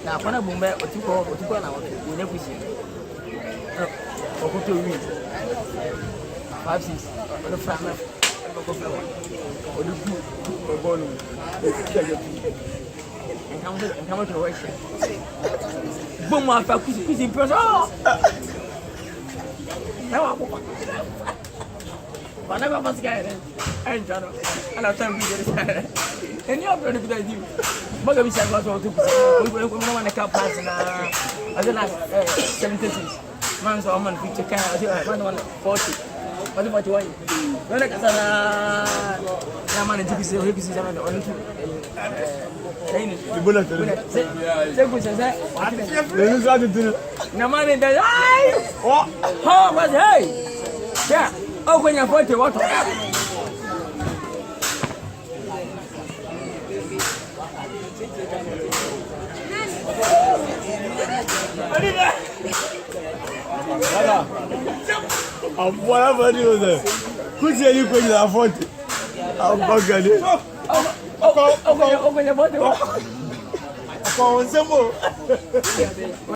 na kwana bombe otuko na wone kusi okoto wi 5 6 on frama ko flawa o du o bonu en kama to work bom ma fa kusi proso na wa ko bana ba pasika ere en jano ala time bi dere eni opro ni bidai maga bi sagwa so to kusi ko mo na ka pass na adela 76 man so man 50 ka man 40 wali 41 wala kasana na man tibisi o hebisi sana on tu ni bula tere se ku se le za de na man da ai oh ha was hey yeah oh kwenye 40 watu Voilà. En voilà, venez. Qu'est-ce qu'il y a pour la faute? On va gagner. On va gagner. On va gagner.